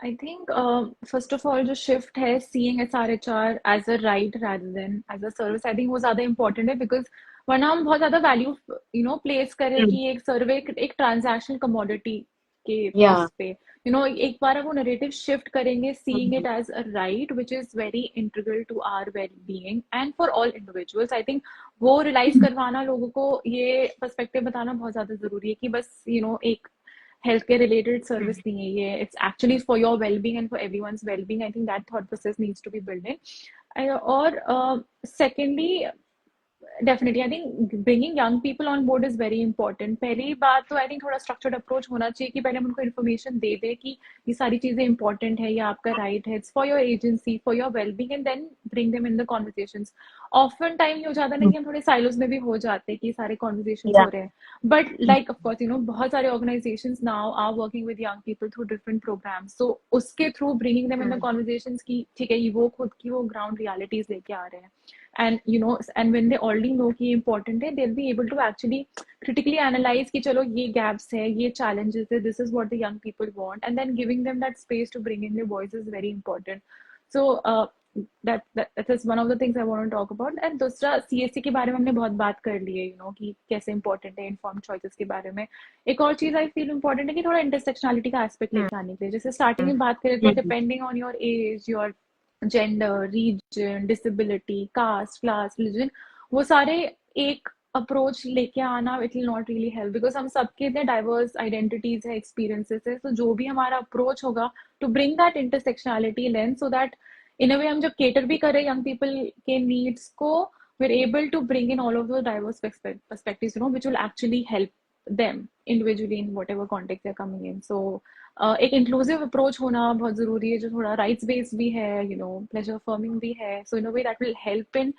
I think first of all जो shift है seeing SRHR as a right rather than as a service, I think वो ज़्यादा important है, because वरना हम बहुत ज़्यादा value place करें कि एक सर्वे एक ट्रांजैक्शनल कमोडिटी के उस पे एक बार वो नरेटिव शिफ्ट करेंगे, seeing it as a right which is very integral to our well-being and for all individuals. I think वो रियलाइज करवाना लोगों को, ये पर्सपेक्टिव बताना बहुत ज़्यादा ज़रूरी है कि बस एक healthcare related service नहीं है ये, it's actually for your well-being and for everyone's well-being. I think that thought process needs to be built in. Or secondly, definitely I think bringing young people on board is very important. पहली बात तो I think थोड़ा structured approach होना चाहिए कि पहले हम उनको information दे दें कि ये सारी चीजें important है, ये आपका right है, it's for your agency, for your well-being, and then bring them in the conversations. Often time ये हो जाता है ना कि हम थोड़े silos में भी हो जाते हैं कि सारे conversations हो रहे हैं, but like of course बहुत सारे organizations now are working with young people through different programs, so उसके through bringing them in the conversations कि ठीक है वो खुद की वो ground realities लेके आ रहे हैं, and and when they already already know कि इम्पोर्टेंट है, they will be able to actually critically analyze कि चलो ये gaps है, ये challenges है, this is what the young people want, and then giving them that space to bring in their voice is very important. So that is one of the things I want to talk about. And दूसरा CSC के बारे में हमने बहुत बात कर ली है, कि कैसे important है informed choices के बारे में. एक और चीज़ I feel important है कि थोड़ा intersectionality का aspect लेके आने के लिए. जैसे starting में बात करें तो depending on your age, your gender, region, disability, caste, class, religion, वो सारे एक अप्रोच लेके आना it will not really help, because हम सबके इतने डाइवर्स आइडेंटिटीज है, एक्सपीरियंसेस है. तो जो भी हमारा अप्रोच होगा to bring that intersectionality lens, so that in a way हम जब केटर भी करें यंग पीपल के नीड्स को, we are able to bring in all of the diverse perspectives, which will actually help them individually in whatever context they're coming in. So एक inclusive approach होना बहुत ज़रूरी है, जो थोड़ा rights based भी है, pleasure affirming भी है. So in a way that will help in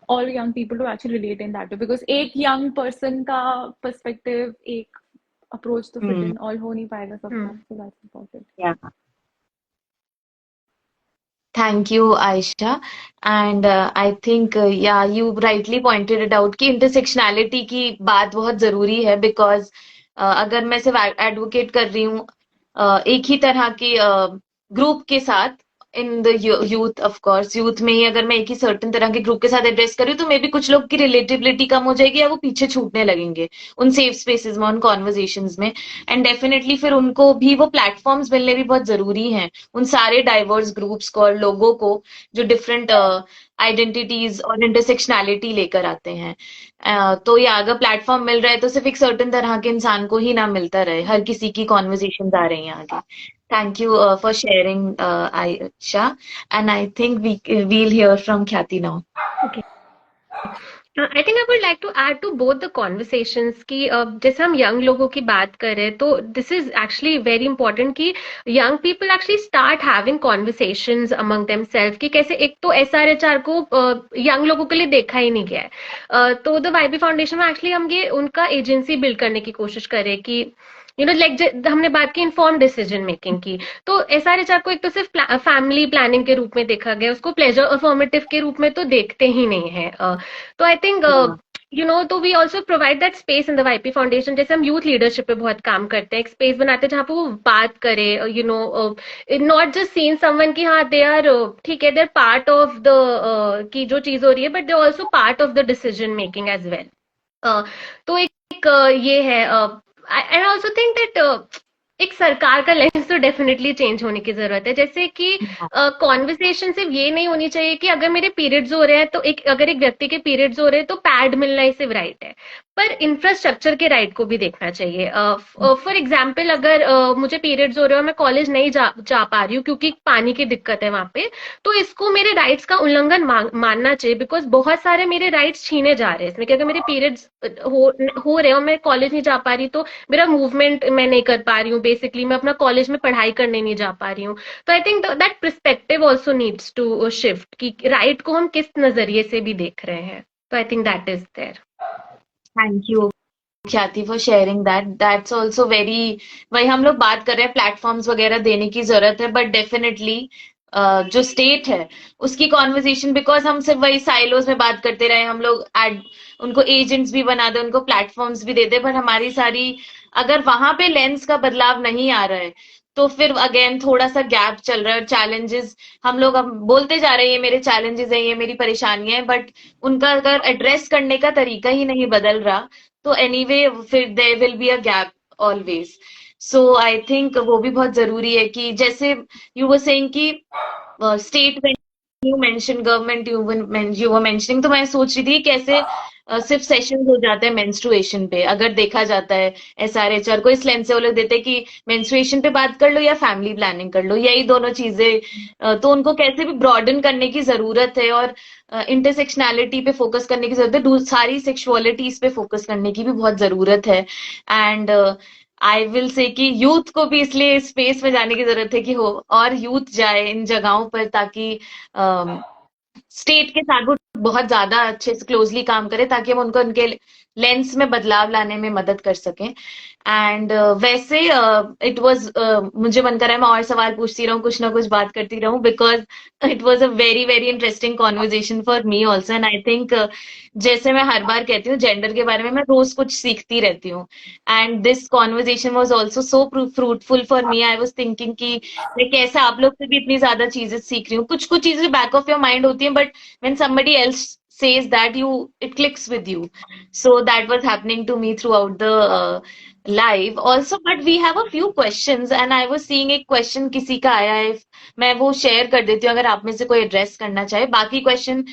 all young people to actually relate in that way, because एक young person का perspective, एक approach तो fit in all हो नहीं पाएगा सबका. So that's important. Yeah. Thank you, Aisha. And I think, yeah, you rightly pointed it out कि intersectionality की बात बहुत ज़रूरी है, because अगर मैं सिर्फ advocate कर रही हूँ एक ही तरह के ग्रुप के साथ, in the youth, of course youth में ही अगर मैं एक ही सर्टेन तरह के ग्रुप के साथ एड्रेस करूँ, तो मे बी कुछ लोग की रिलेटेबिलिटी कम हो जाएगी या वो पीछे छूटने लगेंगे उन सेफ स्पेसेस में, उन कॉन्वर्जेशंस में. एंड डेफिनेटली फिर उनको भी वो प्लेटफॉर्म्स मिलने भी बहुत जरूरी हैं, उन सारे डाइवर्स ग्रुप्स को और लोगों को जो डिफरेंट आइडेंटिटीज और इंटरसेक्शनैलिटी लेकर आते हैं. तो या अगर प्लेटफॉर्म मिल रहा है तो सिर्फ एक सर्टेन तरह के इंसान को ही ना मिलता रहे, हर किसी की कॉन्वर्जेशन आ रही हैं आगे. Thank you for sharing, Aisha. And I think we'll hear from Khyati now. Okay. I think I would like to add to both the conversations कि जैसे हम young लोगों की बात कर रहे हैं, तो this is actually very important कि young people actually start having conversations among themselves कि कैसे, एक तो SRHR को young लोगों के लिए देखा ही नहीं गया है. तो the YB Foundation में actually हम ये उनका एजेंसी बिल्ड करने की कोशिश करें कि हमने बात की इन्फॉर्म डिसीजन मेकिंग की, तो SRHR को एक तो सिर्फ फैमिली प्लानिंग के रूप में देखा गया, उसको प्लेजर अफर्मेटिव के रूप में तो देखते ही नहीं है. तो आई थिंक तो we also provide that space in the YP foundation. जैसे हम यूथ लीडरशिप पे बहुत काम करते हैं, एक स्पेस बनाते हैं जहाँ पे वो बात करे, नॉट जस्ट सीन समवन की हाँ दे आर ठीक है, they are part of the की जो चीज हो रही है, but they are also part of the decision making as well. तो एक ये है. I also think that एक सरकार का लेंस तो डेफिनेटली चेंज होने की जरूरत है. जैसे कि कॉन्वर्सेशन सिर्फ ये नहीं होनी चाहिए कि अगर मेरे पीरियड्स हो रहे हैं तो अगर एक व्यक्ति के पीरियड्स हो रहे हैं तो पैड मिलना ही सिर्फ राइट है, पर इंफ्रास्ट्रक्चर के राइट को भी देखना चाहिए. फॉर एग्जाम्पल, अगर मुझे पीरियड्स हो रहे हैं और मैं कॉलेज नहीं जा पा रही हूँ क्योंकि पानी की दिक्कत है वहां पे, तो इसको मेरे राइट्स का उल्लंघन मानना चाहिए, बिकॉज बहुत सारे मेरे राइट्स छीने जा रहे हैं इसमें कि अगर मेरे पीरियड्स हो रहे हैं और मैं कॉलेज नहीं जा पा रही तो मेरा मूवमेंट मैं नहीं कर पा रही हूँ, बेसिकली मैं अपना कॉलेज में पढ़ाई करने नहीं जा पा रही हूँ. तो I think that perspective also needs to shift कि राइट को हम किस नजरिए से भी देख रहे हैं. तो I think that is there. Thank you, Khyati, for sharing that. That's also very, वही हम लोग बात कर रहे हैं प्लेटफॉर्म्स वगैरह देने की जरूरत है, बट डेफिनेटली जो स्टेट है उसकी कॉन्वर्जेशन, बिकॉज हम सिर्फ वही साइलोज में बात करते रहे, हम लोग उनको एजेंट्स भी बना दे, उनको प्लेटफॉर्म्स भी दे दे, पर हमारी सारी अगर वहां पे लेंस का बदलाव नहीं आ रहा है तो फिर अगेन थोड़ा सा गैप चल रहा है. और चैलेंजेस हम लोग अब बोलते जा रहे हैं, ये मेरे चैलेंजेस हैं, ये मेरी परेशानियां हैं, बट उनका अगर एड्रेस करने का तरीका ही नहीं बदल रहा तो एनीवे फिर there will be a gap always. So I think वो भी बहुत जरूरी है कि जैसे यू वर सेइंग कि स्टेट में you mention government you were mentioning, तो मैं सोच रही थी कैसे सिर्फ सेशंस हो जाते हैं मेंस्ट्रुएशन पे. अगर देखा जाता है SRHR को इस लेंस से वो लोग देते हैं कि मेंस्ट्रुएशन पे बात कर लो या फैमिली प्लानिंग कर लो, यही दोनों चीजें. तो उनको कैसे भी ब्रॉडन करने की जरूरत है और इंटरसेक्शनैलिटी पे फोकस करने की जरूरत है, सारी सेक्सुअलिटीज पे फोकस करने की भी बहुत जरूरत है. एंड आई विल से कि यूथ को भी इसलिए स्पेस में जाने की जरूरत है कि हो और यूथ जाए इन जगहों पर, ताकि स्टेट के साथ वो बहुत ज्यादा अच्छे से क्लोजली काम करे ताकि हम उनको उनके लेंस में बदलाव लाने में मदद कर सकें। एंड वैसे इट वाज मुझे मन कर रहा है मैं और सवाल पूछती रहूं, कुछ ना कुछ बात करती रहूं, because it was a very very interesting conversation for me also. And I think जैसे मैं हर बार कहती हूँ जेंडर के बारे में मैं रोज कुछ सीखती रहती हूँ। And this conversation was also so fruitful for me. I was thinking कि मैं कैसे आप लोग से भी इतनी ज्यादा चीजें सीख रही हूँ। कुछ कुछ चीजें बैक ऑफ योर माइंड होती हैं, but when somebody else says that, you it clicks with you. So that was happening to me throughout the live also. But we have a few questions and I was seeing एक question किसी का आया है, मैं वो share कर देती हूँ अगर आप में से कोई एड्रेस करना चाहे। बाकी क्वेश्चन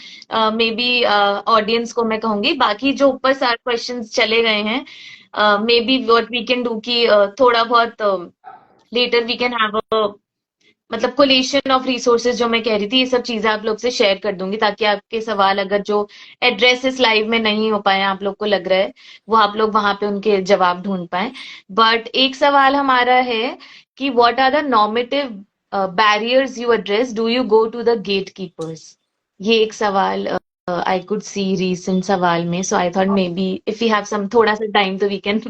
मे बी ऑडियंस को मैं कहूंगी, बाकी जो ऊपर सारे क्वेश्चंस चले गए हैं maybe what we can do कि थोड़ा बहुत later we can have a मतलब कोलेशन ऑफ रिसोर्सेज जो मैं कह रही थी, ये सब चीजें आप लोग से शेयर कर दूंगी ताकि आपके सवाल अगर जो एड्रेसेस लाइव में नहीं हो पाए आप लोग को लग रहा है, वो आप लोग वहां पे उनके जवाब ढूंढ पाए। बट एक सवाल हमारा है कि what are the normative barriers you address, do you go to the gatekeepers? ये एक सवाल आई कुड सी रीसेंट सवाल में, so I thought maybe if you have some थोड़ा सा टाइम तो we can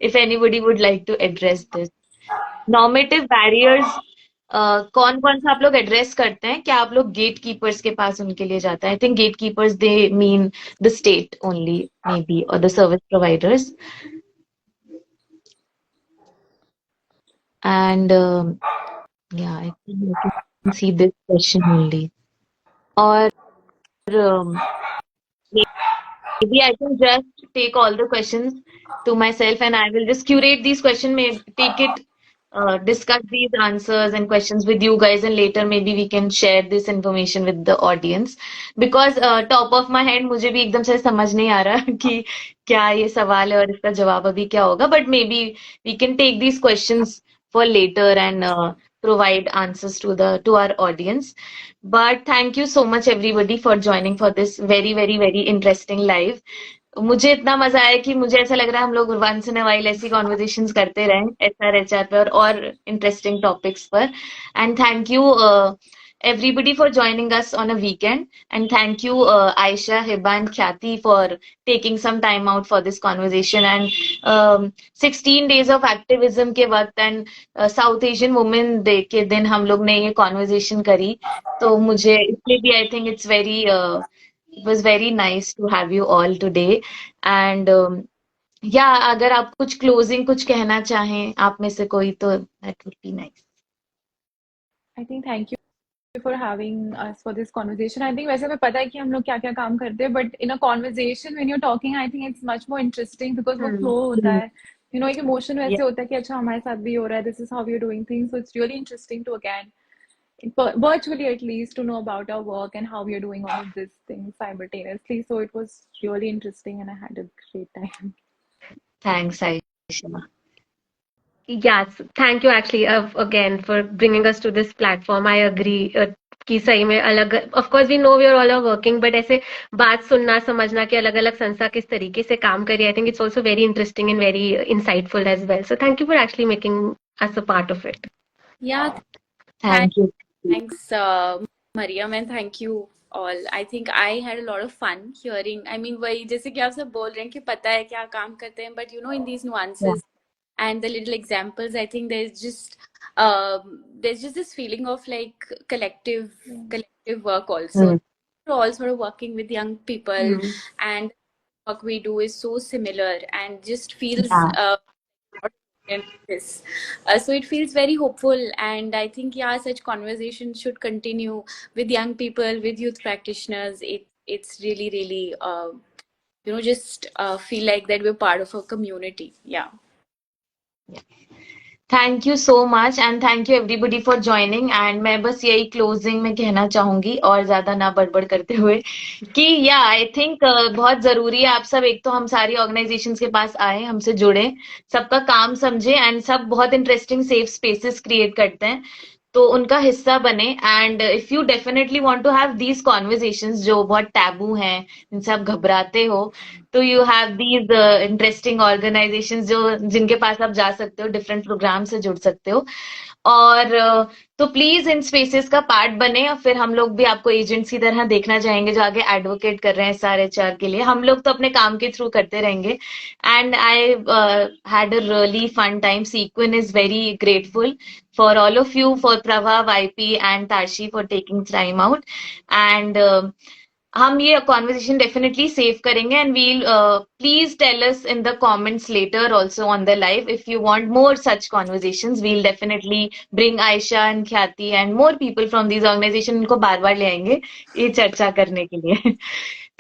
if anybody would like to address this normative barriers. कौन कौन सा आप लोग एड्रेस करते हैं? क्या आप लोग गेट कीपर्स के पास उनके लिए जाते हैं? I think gatekeepers they mean the state only maybe और द सर्विस प्रोवाइडर्स। एंड या I think you can see this question only. और maybe I can just take all the questions to myself and I will just curate these questions, may take it, discuss these answers and questions with you guys, and later maybe we can share this information with the audience. Because top of my head मुझे भी एकदम से समझ नहीं आ रहा कि क्या ये सवाल है और इसका जवाब अभी क्या होगा, but maybe we can take these questions for later and provide answers to our audience. But thank you so much everybody for joining for this very very very interesting live. मुझे इतना मजा आया कि मुझे ऐसा लग रहा है हम लोग वंस इन अ वाइल ऐसी कॉन्वर्जेशंस करते रहें SRHR पर और इंटरेस्टिंग टॉपिक्स पर। And thank you everybody for joining us on a weekend, and thank you Aisha, Hiba and Khyati for taking some time out for this conversation. And 16 days of activism के वक्त and South Asian Women Day के दिन हम लोग ने ये conversation करी, तो मुझे इसलिए भी I think it's very it was very nice to have you all today. And yeah, अगर आप कुछ closing कुछ कहना चाहें आप में से कोई, तो that would be nice. I think thank you for having us for this conversation. I think वैसे हमें पता है कि हम लोग क्या क्या काम करते हैं, but in a conversation when you're talking, I think it's much more interesting because वो flow होता है, you know, एक emotion वैसे Yeah. होता है कि अच्छा हमारे साथ भी हो रहा है, this is how we're doing things, so it's really interesting to again virtually at least to know about our work and how we are doing all of these things simultaneously. So it was really interesting and I had a great time. Thanks Aisha. Yes, thank you actually again for bringing us to this platform. I agree कि सही में अलग, of course we know we are all are working, but ऐसे बात सुनना समझना कि अलग अलग संस्था किस तरीके से काम कर रही है, I think it's also very interesting and very insightful as well. So thank you for actually making us a part of it. Yeah, Thank you. thanks, Mariam, and thank you all. I think I had a lot of fun hearing. I mean, वही जैसे कि आप सब बोल रहे हैं कि पता है क्या काम करते हैं, but you know, in these nuances and the little examples, I think there's just this feeling of like collective work also. We're all sort of working with young people, and what we do is so similar and just feels this. So it feels very hopeful, and I think such conversations should continue with young people, with youth practitioners. It's really really just feel like that we're part of a community. Yeah. Thank you so much and thank you everybody for joining. And मैं बस यही closing में कहना चाहूंगी और ज्यादा ना बड़बड़ करते हुए कि या आई थिंक बहुत जरूरी है आप सब, एक तो हम सारी ऑर्गेनाइजेशंस के पास आए, हमसे जुड़े, सबका काम समझे, एंड सब बहुत इंटरेस्टिंग सेफ स्पेसेस क्रिएट करते हैं, तो उनका हिस्सा बने। And if you definitely want to have these conversations जो बहुत टैबू हैं, जिनसे आप घबराते हो, तो you have these interesting organisations जो जिनके पास आप जा सकते हो, डिफरेंट प्रोग्राम से जुड़ सकते हो। और तो प्लीज इन स्पेसेस का पार्ट बने, और फिर हम लोग भी आपको एजेंट्स की तरह देखना चाहेंगे जो आगे एडवोकेट कर रहे हैं SRHR के लिए। हम लोग तो अपने काम के थ्रू करते रहेंगे। And I had a really fun time. Sequin is very grateful for all of you, for Prabha, YP and Tashi for taking time out. And हम ये कॉन्वर्सेशन डेफिनेटली सेव करेंगे, and we'll please tell us in the comments later also on the live if you want more such conversations. We'll definitely bring Ayesha and Khyati and more people from these organization. इनको बार बार ले आएंगे ये चर्चा करने के लिए.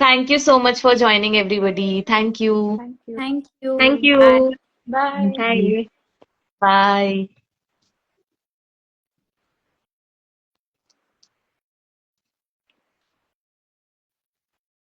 Thank you so much for joining everybody. Thank you. Thank you. Thank you. Thank you. Bye. Bye. Bye. Bye.